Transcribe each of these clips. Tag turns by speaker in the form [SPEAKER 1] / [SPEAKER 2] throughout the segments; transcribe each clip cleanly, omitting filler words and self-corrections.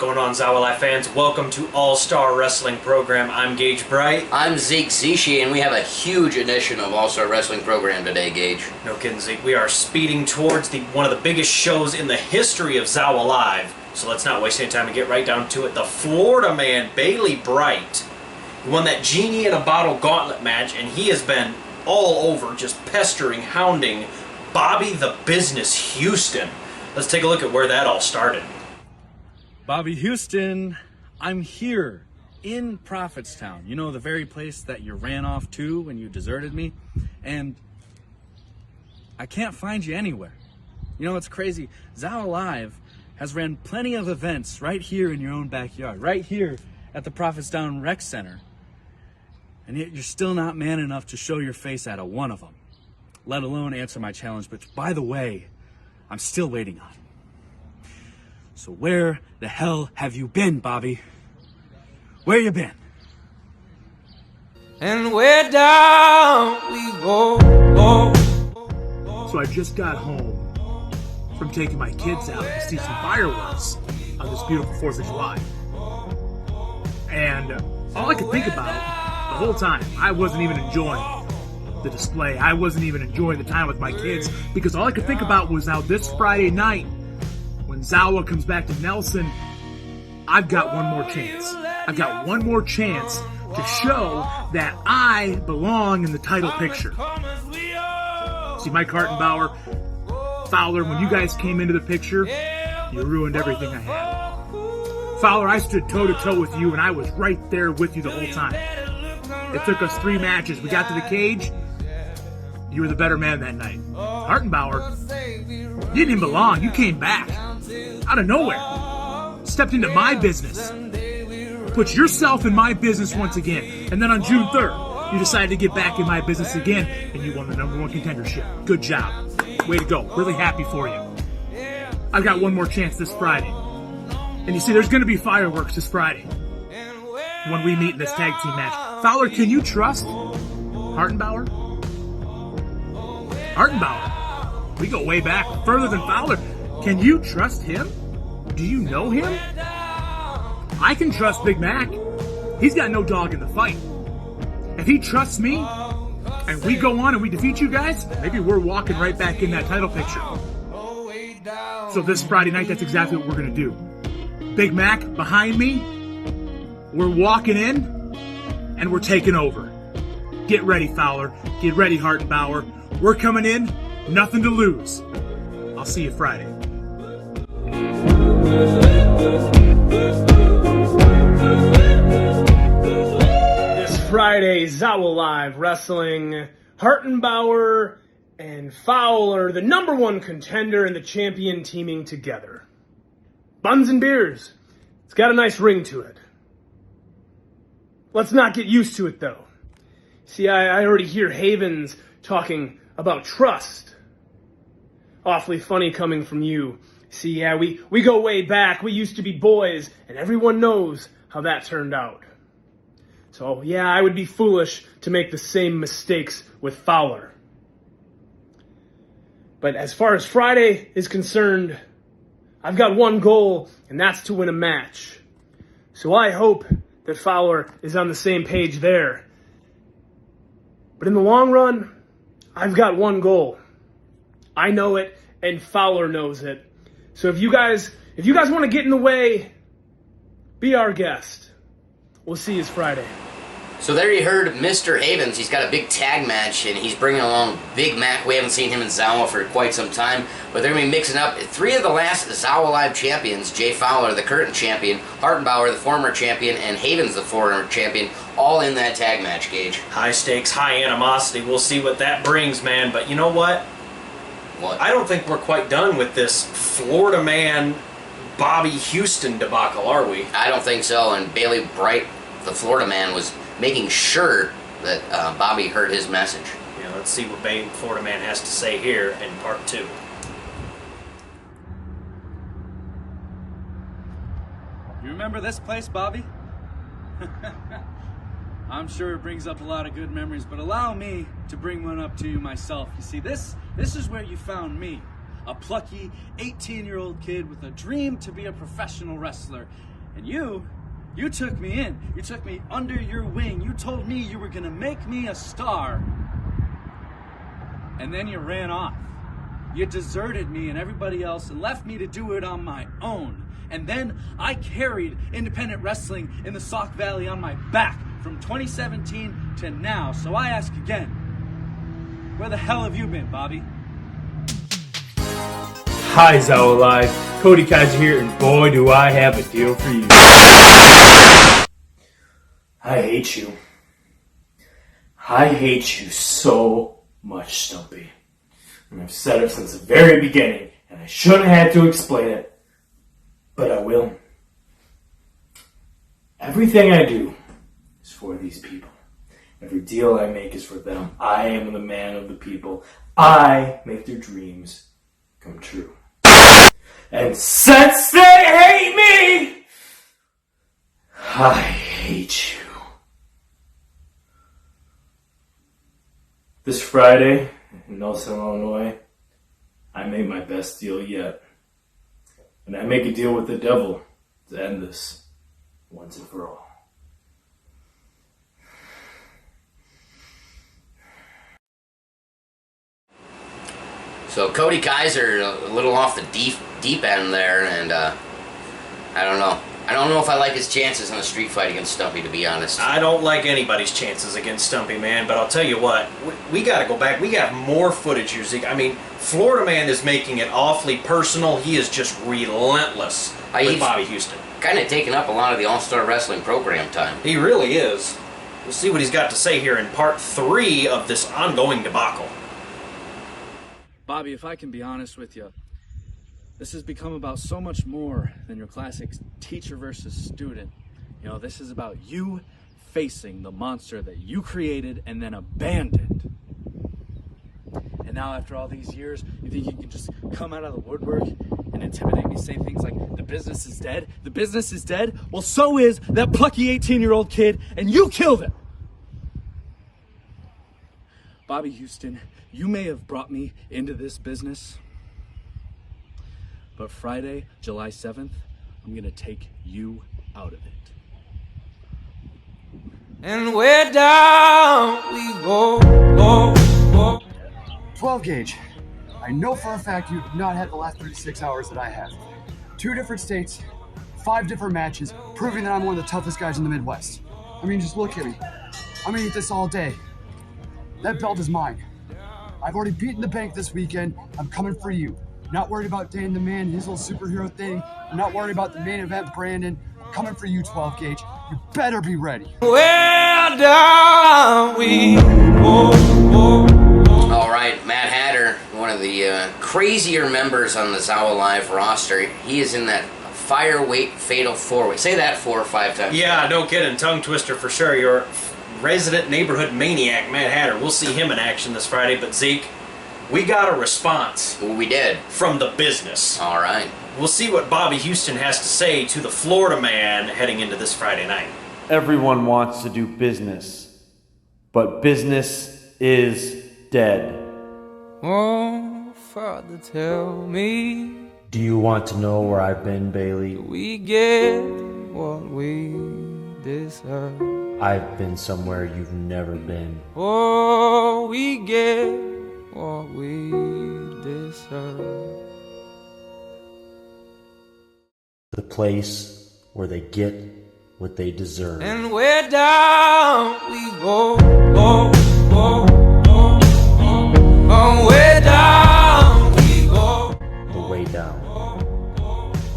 [SPEAKER 1] going on, ZOWA Live fans? Welcome to All-Star Wrestling Program. I'm Gage Bright.
[SPEAKER 2] I'm Zeke Zishi, and we have a huge edition of All-Star Wrestling Program today, Gage.
[SPEAKER 1] No kidding, Zeke. We are speeding towards one of the biggest shows in the history of ZOWA Live. So let's not waste any time and get right down to it. The Florida man, Bailey Bright, he won that Genie in a Bottle gauntlet match, and he has been all over, just pestering, hounding Bobby the Business Houston. Let's take a look at where that all started.
[SPEAKER 3] Bobby Houston, I'm here in Prophetstown. You know, the very place that you ran off to when you deserted me. And I can't find you anywhere. You know, it's crazy. ZOWA Live has ran plenty of events right here in your own backyard, right here at the Prophetstown Rec Center. And yet you're still not man enough to show your face at one of them, let alone answer my challenge, which, by the way, I'm still waiting on. So where the hell have you been, Bobby? Where you been?
[SPEAKER 4] And where down we go.
[SPEAKER 5] So I just got home from taking my kids out to see some fireworks on this beautiful 4th of July. And all I could think about the whole time, I wasn't even enjoying the display. I wasn't even enjoying the time with my kids, because all I could think about was how this Friday night, when ZOWA comes back to Nelson, I've got one more chance. I've got one more chance to show that I belong in the title picture. See, Mike Hartenbauer, Fowler, when you guys came into the picture, you ruined everything I had. Fowler, I stood toe-to-toe with you, and I was right there with you the whole time. It took us 3 matches. We got to the cage. You were the better man that night. Hartenbauer, you didn't even belong. You came back out of nowhere. Stepped into my business. Put yourself in my business once again. And then on June 3rd, you decided to get back in my business again, and you won the #1 contendership. Good job. Way to go. Really happy for you. I've got one more chance this Friday. And you see, there's going to be fireworks this Friday when we meet in this tag team match. Fowler, can you trust Hartenbauer? Hartenbauer. We go way back, further than Fowler. Can you trust him? Do you know him? I can trust Big Mac. He's got no dog in the fight. If he trusts me, and we go on and we defeat you guys, maybe we're walking right back in that title picture. So this Friday night, that's exactly what we're going to do. Big Mac behind me. We're walking in, and we're taking over. Get ready, Fowler. Get ready, Hartenbauer. We're coming in, nothing to lose. I'll see you Friday.
[SPEAKER 6] This Friday, ZOWA Live Wrestling, Hartenbauer and Fowler, the #1 contender and the champion, teaming together. Buns and beers. It's got a nice ring to it. Let's not get used to it, though. See, I already hear Havens talking about trust. Awfully funny coming from you. See, yeah, we go way back. We used to be boys, and everyone knows how that turned out. So, yeah, I would be foolish to make the same mistakes with Fowler. But as far as Friday is concerned, I've got one goal, and that's to win a match. So I hope that Fowler is on the same page there. But in the long run, I've got one goal. I know it, and Fowler knows it. So if you guys want to get in the way, be our guest. We'll see you Friday.
[SPEAKER 2] So there you heard Mr. Havens. He's got a big tag match, and he's bringing along Big Mac. We haven't seen him in ZOWA for quite some time, but they're going to be mixing up 3 of the last ZOWA Live champions. Jay Fowler, the current champion, Hartenbauer, the former champion, and Havens, the former champion, all in that tag match, Gage.
[SPEAKER 1] High stakes, high animosity. We'll see what that brings, man. But you know what?
[SPEAKER 2] What?
[SPEAKER 1] I don't think we're quite done with this Florida man, Bobby Houston debacle, are we?
[SPEAKER 2] I don't think so, and Bailey Bright, the Florida man, was making sure that Bobby heard his message.
[SPEAKER 1] Yeah, let's see what Florida man has to say here in part 2.
[SPEAKER 3] You remember this place, Bobby? I'm sure it brings up a lot of good memories, but allow me to bring one up to you myself. You see, this is where you found me. a plucky 18-year-old kid with a dream to be a professional wrestler. And you took me in. You took me under your wing. You told me you were gonna make me a star. And then you ran off. You deserted me and everybody else and left me to do it on my own. And then I carried independent wrestling in the Sauk Valley on my back from 2017 to now. So I ask again, where the hell have you been, Bobby?
[SPEAKER 6] Hi, ZOWA Live. Cody Kaiser here, and boy, do I have a deal for you. I hate you. I hate you so much, Stumpy. And I've said it since the very beginning, and I shouldn't have to explain it, but I will. Everything I do is for these people. Every deal I make is for them. I am the man of the people. I make their dreams come true. And since they hate me, I hate you. This Friday in Nelson, Illinois, I made my best deal yet. And I make a deal with the devil to end this once and for all.
[SPEAKER 2] So Cody Kaiser, a little off the deep end there, and I don't know. I don't know if I like his chances in a street fight against Stumpy, to be honest.
[SPEAKER 1] I don't like anybody's chances against Stumpy, man, but I'll tell you what, we got to go back. We got more footage here, Zeke. I mean, Florida Man is making it awfully personal. He is just relentless with Bobby Houston.
[SPEAKER 2] Kind of taking up a lot of the All-Star Wrestling program time.
[SPEAKER 1] He really is. We'll see what he's got to say here in part 3 of this ongoing debacle.
[SPEAKER 3] Bobby, if I can be honest with you, this has become about so much more than your classic teacher versus student. You know, this is about you facing the monster that you created and then abandoned. And now after all these years, you think you can just come out of the woodwork and intimidate me, say things like, the business is dead? The business is dead? Well, so is that plucky 18-year-old kid, and you killed him! Bobby Houston, you may have brought me into this business, but Friday, July 7th, I'm gonna take you out of it.
[SPEAKER 4] And where down we go, go, go.
[SPEAKER 7] 12 gauge. I know for a fact you have not had the last 36 hours that I have. 2 different states, 5 different matches, proving that I'm one of the toughest guys in the Midwest. I mean, just look at me. I'm gonna eat this all day. That belt is mine. I've already beaten the bank this weekend. I'm coming for you. Not worried about Dan the Man, his little superhero thing. I'm not worried about the main event, Brandon. I'm coming for you, 12 gauge. You better be ready.
[SPEAKER 4] Where down we go, go, go.
[SPEAKER 2] All right, Matt Hatter, one of the crazier members on the ZOWA Live roster. He is in that Fireweight Fatal 4-Way. Say that 4 or 5 times.
[SPEAKER 1] Yeah, no kidding. Tongue twister for sure. Your resident neighborhood maniac, Matt Hatter. We'll see him in action this Friday. But Zeke, we got a response.
[SPEAKER 2] Well, we did.
[SPEAKER 1] From the business.
[SPEAKER 2] All right.
[SPEAKER 1] We'll see what Bobby Houston has to say to the Florida Man heading into this Friday night.
[SPEAKER 8] Everyone wants to do business, but business is dead.
[SPEAKER 4] Oh, Father, tell me,
[SPEAKER 8] Do you want to know where I've been, Bailey?
[SPEAKER 4] we get what we deserve.
[SPEAKER 8] I've been somewhere you've never been.
[SPEAKER 4] Oh, we get what we deserve.
[SPEAKER 8] The place where they get what they deserve.
[SPEAKER 4] And where down we go, go, go, go, go. Oh, where down we go.
[SPEAKER 8] The way down.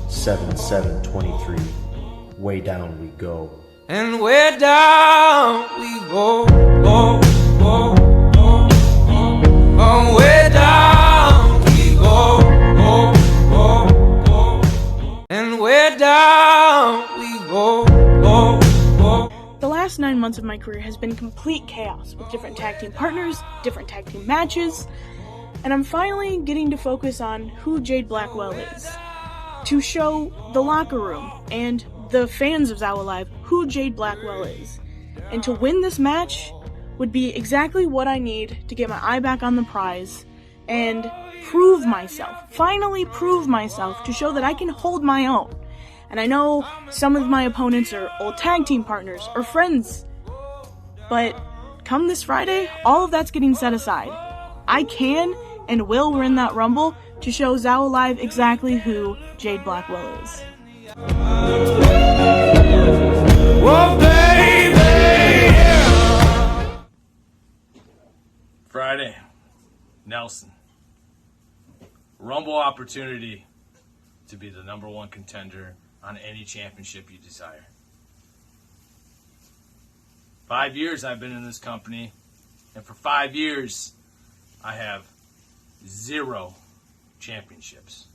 [SPEAKER 8] 7-7-23. Way down we go.
[SPEAKER 4] And where down we go, go, go, go, go. Oh, where down we go, go, go, go. And where down we go, go, go.
[SPEAKER 9] The last 9 months of my career has been complete chaos with different tag team partners, different tag team matches, and I'm finally getting to focus on who Jade Blackwell is. To show the locker room and the fans of ZOWA Live who Jade Blackwell is. And to win this match would be exactly what I need to get my eye back on the prize and prove myself, finally prove myself, to show that I can hold my own. And I know some of my opponents are old tag team partners or friends, but come this Friday, all of that's getting set aside. I can and will win that Rumble to show ZOWA Live exactly who Jade Blackwell is.
[SPEAKER 4] Oh, baby, yeah.
[SPEAKER 3] Friday, Nelson. Rumble opportunity to be the #1 contender on any championship you desire. 5 years I've been in this company, and for 5 years I have 0 championships.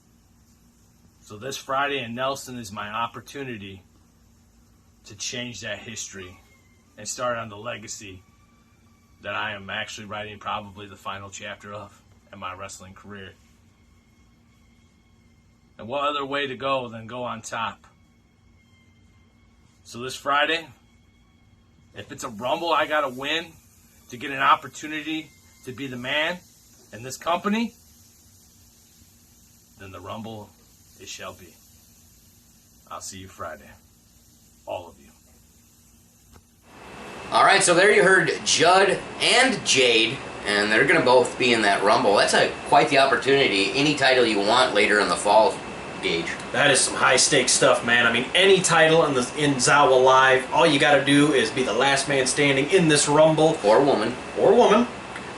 [SPEAKER 3] So this Friday in Nelson is my opportunity to change that history and start on the legacy that I am actually writing probably the final chapter of in my wrestling career. And what other way to go than go on top? So this Friday, if it's a Rumble I gotta win to get an opportunity to be the man in this company, then the Rumble it shall be. I'll see you Friday. All of you.
[SPEAKER 2] All right, so there you heard Judd and Jade, and they're going to both be in that Rumble. That's quite the opportunity. Any title you want later in the fall, Gage.
[SPEAKER 1] That is some high-stakes stuff, man. I mean, any title in ZOWA Live, all you got to do is be the last man standing in this Rumble.
[SPEAKER 2] Or woman.
[SPEAKER 1] Or woman.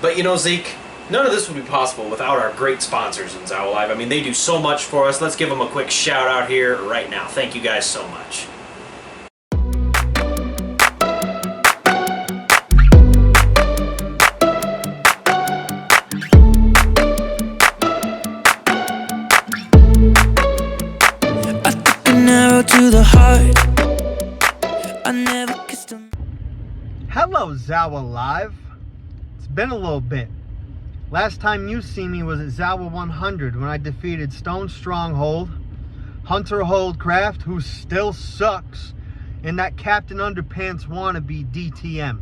[SPEAKER 1] But, you know, Zeke, none of this would be possible without our great sponsors in ZOWA Live. I mean, they do so much for us. Let's give them a quick shout-out here right now. Thank you guys so much.
[SPEAKER 4] To the heart, I never kissed him.
[SPEAKER 10] Hello, ZOWA Live. It's been a little bit. Last time you see me was at ZOWA 100 when I defeated Stone Stronghold, Hunter Holdcraft, who still sucks, and that Captain Underpants wannabe DTM,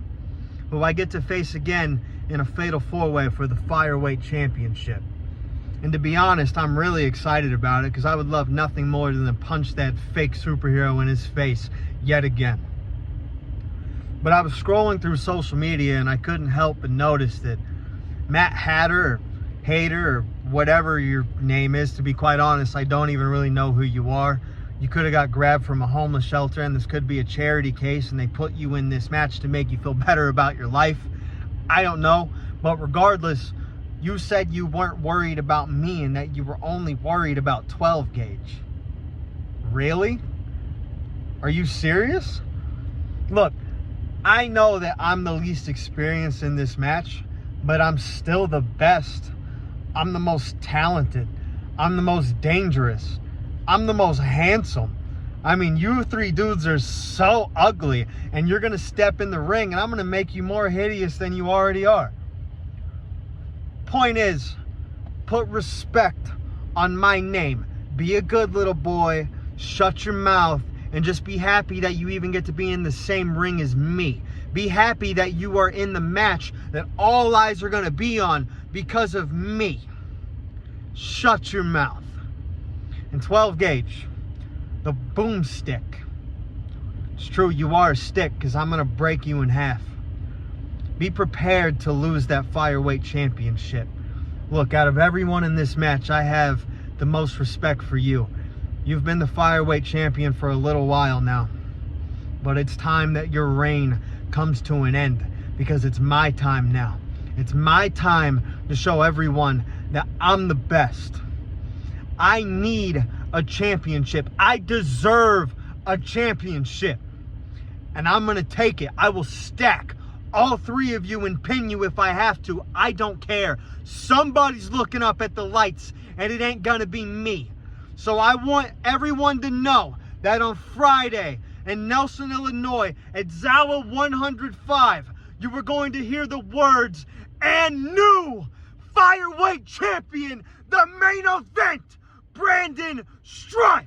[SPEAKER 10] who I get to face again in a fatal 4-way for the Fireweight Championship. And to be honest, I'm really excited about it because I would love nothing more than to punch that fake superhero in his face yet again. But I was scrolling through social media and I couldn't help but notice that Matt Hatter, or Hater, or whatever your name is, to be quite honest, I don't even really know who you are. You could have got grabbed from a homeless shelter and this could be a charity case and they put you in this match to make you feel better about your life. I don't know, but regardless, you said you weren't worried about me and that you were only worried about 12 gauge. Really? Are you serious? Look, I know that I'm the least experienced in this match, but I'm still the best. I'm the most talented. I'm the most dangerous. I'm the most handsome. I mean, you three dudes are so ugly, and you're going to step in the ring, and I'm going to make you more hideous than you already are. Point is, put respect on my name. Be a good little boy, shut your mouth, and just be happy that you even get to be in the same ring as me. Be happy that you are in the match that all eyes are going to be on because of me. Shut your mouth. And 12 gauge, the boomstick. It's true, you are a stick because I'm going to break you in half. Be prepared to lose that Fireweight Championship. Look, out of everyone in this match, I have the most respect for you. You've been the Fireweight Champion for a little while now. But it's time that your reign comes to an end because it's my time now. It's my time to show everyone that I'm the best. I need a championship. I deserve a championship. And I'm going to take it. I will stack all three of you and pin you if I have to. I don't care. Somebody's looking up at the lights and it ain't gonna be me. So I want everyone to know that on Friday in Nelson, Illinois at ZOWA 105, you are going to hear the words, "And new Fireweight Champion, the main event, Brandon Strife."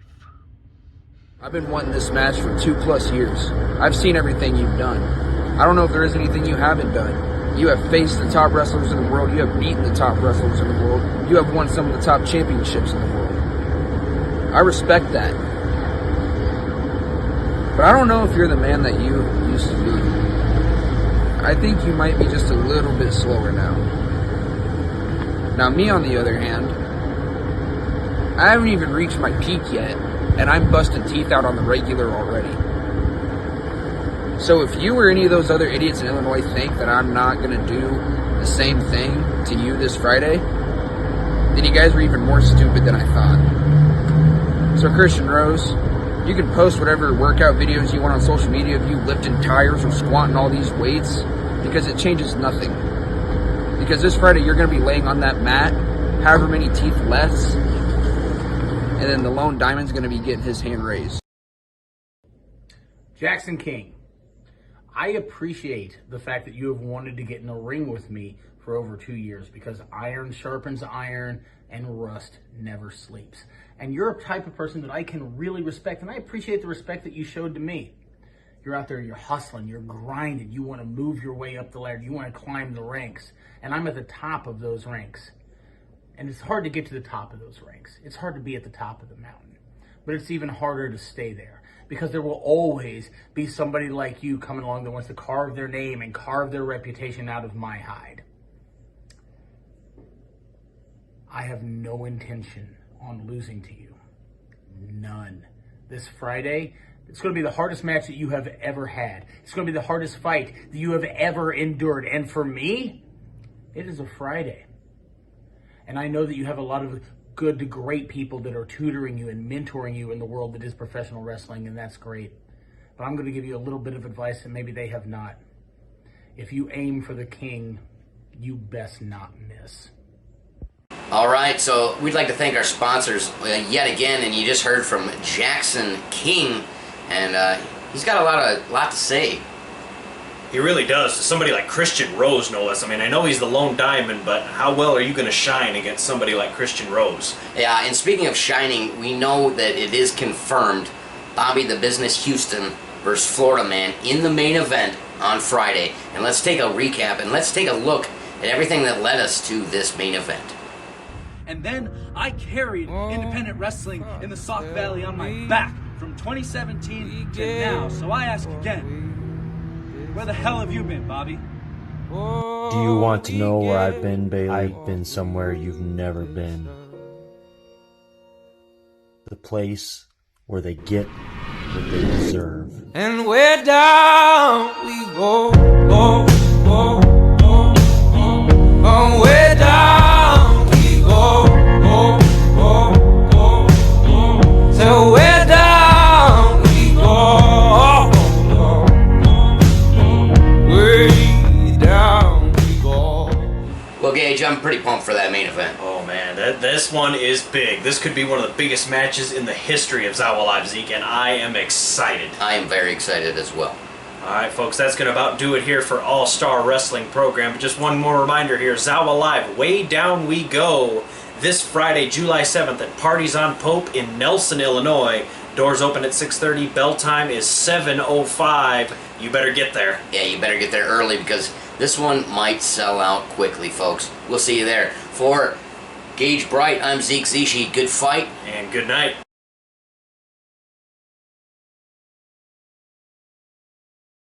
[SPEAKER 11] I've been wanting this match for 2+ years. I've seen everything you've done. I don't know if there is anything you haven't done. You have faced the top wrestlers in the world. You have beaten the top wrestlers in the world. You have won some of the top championships in the world. I respect that. But I don't know if you're the man that you used to be. I think you might be just a little bit slower now. Now, me, on the other hand, I haven't even reached my peak yet, and I'm busting teeth out on the regular already. So if you or any of those other idiots in Illinois think that I'm not going to do the same thing to you this Friday, then you guys are even more stupid than I thought. So Christian Rose, you can post whatever workout videos you want on social media of you lifting tires or squatting all these weights, because it changes nothing. Because this Friday you're going to be laying on that mat, however many teeth less, and then the Lone Diamond's going to be getting his hand raised.
[SPEAKER 5] Jackson King, I appreciate the fact that you have wanted to get in a ring with me for over 2 years, because iron sharpens iron and rust never sleeps. And you're a type of person that I can really respect, and I appreciate the respect that you showed to me. You're out there, you're hustling, you're grinding, you want to move your way up the ladder, you want to climb the ranks, and I'm at the top of those ranks. And it's hard to get to the top of those ranks. It's hard to be at the top of the mountain, but it's even harder to stay there, because there will always be somebody like you coming along that wants to carve their name and carve their reputation out of my hide. I have no intention on losing to you. None. This Friday, it's going to be the hardest match that you have ever had. It's going to be the hardest fight that you have ever endured. And for me, it is a Friday. And I know that you have a lot of good to great people that are tutoring you and mentoring you in the world that is professional wrestling, and that's great. But I'm going to give you a little bit of advice that maybe they have not. If you aim for the king, you best not miss.
[SPEAKER 2] All right, so we'd like to thank our sponsors yet again, and you just heard from Jackson King, and he's got a lot to say.
[SPEAKER 1] He really does. To somebody like Christian Rose, no less. I mean, I know he's the Lone Diamond, but how well are you going to shine against somebody like Christian Rose?
[SPEAKER 2] Yeah, and speaking of shining, we know that it is confirmed. Bobby the Business Houston versus Florida Man in the main event on Friday. And let's take a recap, and let's take a look at everything that led us to this main event.
[SPEAKER 3] And then I carried independent wrestling in the Sauk Valley on my back from 2017 to now. So I ask again, where the hell have you been, Bobby?
[SPEAKER 8] Do you want to know where I've been, Bailey? I've been somewhere you've never been. The place where they get what they deserve.
[SPEAKER 4] And where down we go, go, go, go, go. Oh, where down we go, go, go, go, go. So where down we go, go, go, way down we go.
[SPEAKER 2] Well, Gage, I'm pretty pumped for that main event.
[SPEAKER 1] Oh man, this one is big. This could be one of the biggest matches in the history of ZOWA Live, Zeke, and I am excited.
[SPEAKER 2] I am very excited as well.
[SPEAKER 1] Alright folks, that's going to about do it here for All-Star Wrestling Program. But just one more reminder here, ZOWA Live, Way Down We Go, this Friday, July 7th at Parties on Pope in Nelson, Illinois. Doors open at 6:30, bell time is 7:05. You better get there.
[SPEAKER 2] Yeah, you better get there early, because this one might sell out quickly, folks. We'll see you there. For Gage Bright, I'm Zeke Zishi. Good fight.
[SPEAKER 1] And good night.